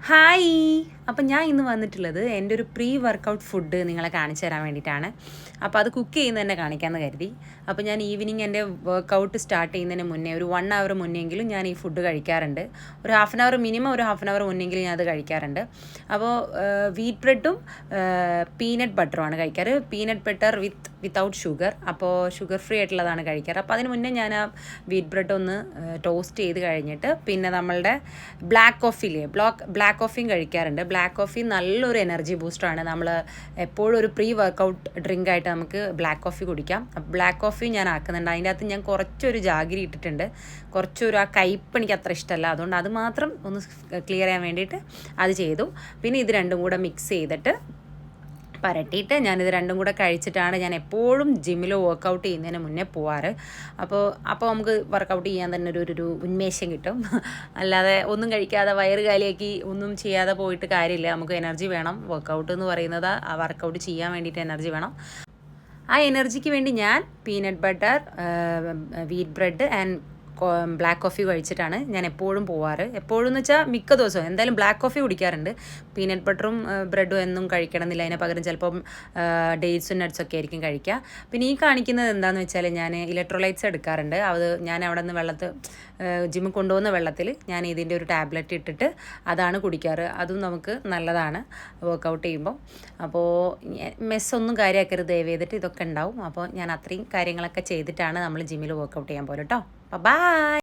Hi. അപ്പം ഞാൻ ഇന്ന് വന്നിട്ടുള്ളത് എൻ്റെ ഒരു പ്രീ വർക്കൗട്ട് ഫുഡ് നിങ്ങളെ കാണിച്ചു തരാൻ വേണ്ടിയിട്ടാണ്. അപ്പോൾ അത് കുക്ക് ചെയ്യുന്നത് തന്നെ കാണിക്കാമെന്ന് കരുതി. അപ്പോൾ ഞാൻ ഈവനിങ് എൻ്റെ വർക്കൗട്ട് സ്റ്റാർട്ട് ചെയ്യുന്നതിന് മുന്നേ ഒരു 1 hour മുന്നെങ്കിലും ഞാൻ ഈ ഫുഡ് കഴിക്കാറുണ്ട്. ഒരു മിനിമം ഒരു ഹാഫ് ആൻ അവർ മുന്നെങ്കിലും ഞാൻ അത് കഴിക്കാറുണ്ട്. അപ്പോൾ വീറ്റ് ബ്രെഡും പീനട്ട് ബട്ടറുമാണ് കഴിക്കാറ്. Peanut butter without sugar. അപ്പോൾ ഷുഗർ ഫ്രീ ആയിട്ടുള്ളതാണ് കഴിക്കാറ്. അപ്പോൾ അതിന് മുന്നേ ഞാൻ ആ വീറ്റ് ബ്രെഡ് ഒന്ന് ടോസ്റ്റ് ചെയ്ത് കഴിഞ്ഞിട്ട് പിന്നെ നമ്മളുടെ ബ്ലാക്ക് കോഫിയില്ലേ ബ്ലാക്ക് കോഫിയും കഴിക്കാറുണ്ട്. ബ്ലാക്ക് കോഫി നല്ലൊരു എനർജി ബൂസ്റ്ററാണ്. നമ്മൾ എപ്പോഴും ഒരു പ്രീ വർക്കൗട്ട് ഡ്രിങ്ക് ആയിട്ട് നമുക്ക് ബ്ലാക്ക് കോഫി കുടിക്കാം. ബ്ലാക്ക് കോഫി ഞാൻ ആക്കുന്നുണ്ട്. അതിൻ്റെ അകത്ത് ഞാൻ കുറച്ചൊരു ജാഗിരി ഇട്ടിട്ടുണ്ട്. കുറച്ചൊരു ആ കയ്പ്പ് എനിക്ക് അത്ര ഇഷ്ടമല്ല. അതുകൊണ്ട് അത് മാത്രം ഒന്ന് ക്ലിയർ ചെയ്യാൻ വേണ്ടിയിട്ട് അത് ചെയ്തു. പിന്നെ ഇത് രണ്ടും കൂടെ മിക്സ് ചെയ്തിട്ട് പരട്ടിയിട്ട് ഞാനിത് രണ്ടും കൂടെ കഴിച്ചിട്ടാണ് ഞാൻ എപ്പോഴും ജിമ്മിൽ വർക്കൗട്ട് ചെയ്യുന്നതിന് മുന്നേ പോവാറ്. അപ്പോൾ നമുക്ക് വർക്കൗട്ട് ചെയ്യാൻ തന്നെ ഒരു ഉന്മേഷം കിട്ടും. അല്ലാതെ ഒന്നും കഴിക്കാതെ വയറ് കാലിയാക്കി ഒന്നും ചെയ്യാതെ പോയിട്ട് കാര്യമില്ല. നമുക്ക് എനർജി വേണം. വർക്കൗട്ട് എന്ന് പറയുന്നത് ആ വർക്കൗട്ട് ചെയ്യാൻ വേണ്ടിയിട്ട് എനർജി വേണം. ആ എനർജിക്ക് വേണ്ടി ഞാൻ peanut butter, wheat bread and black coffee കഴിച്ചിട്ടാണ് ഞാൻ എപ്പോഴും പോവാറ്. എപ്പോഴും എന്ന് വെച്ചാൽ മിക്ക ദിവസവും എന്തായാലും ബ്ലാക്ക് കോഫി കുടിക്കാറുണ്ട്. പീനട്ട് ബട്ടറും ബ്രെഡും എന്നും കഴിക്കണമെന്നില്ല. അതിന് പകരം ചിലപ്പം ഡേറ്റ്സും നട്ട്സൊക്കെ ആയിരിക്കും കഴിക്കുക. പിന്നെ ഈ കാണിക്കുന്നത് എന്താണെന്ന് വെച്ചാൽ ഞാൻ ഇലക്ട്രോലൈറ്റ്സ് എടുക്കാറുണ്ട്. അത് ഞാൻ അവിടെ നിന്ന് ജിമ്മിൽ കൊണ്ടുപോകുന്ന വെള്ളത്തിൽ ഞാൻ ഇതിൻ്റെ ഒരു ടാബ്ലറ്റ് ഇട്ടിട്ട് അതാണ് കുടിക്കാറ്. അതും നമുക്ക് നല്ലതാണ് വർക്കൗട്ട് ചെയ്യുമ്പോൾ. അപ്പോൾ മെസ്സൊന്നും കാര്യമാക്കരുത്, ദയവ് ചെയ്തിട്ട് ഇതൊക്കെ ഉണ്ടാവും. അപ്പോൾ ഞാൻ അത്രയും കാര്യങ്ങളൊക്കെ ചെയ്തിട്ടാണ് നമ്മൾ ജിമ്മിൽ വർക്കൗട്ട് ചെയ്യാൻ പോലും കേട്ടോ. Bye-bye.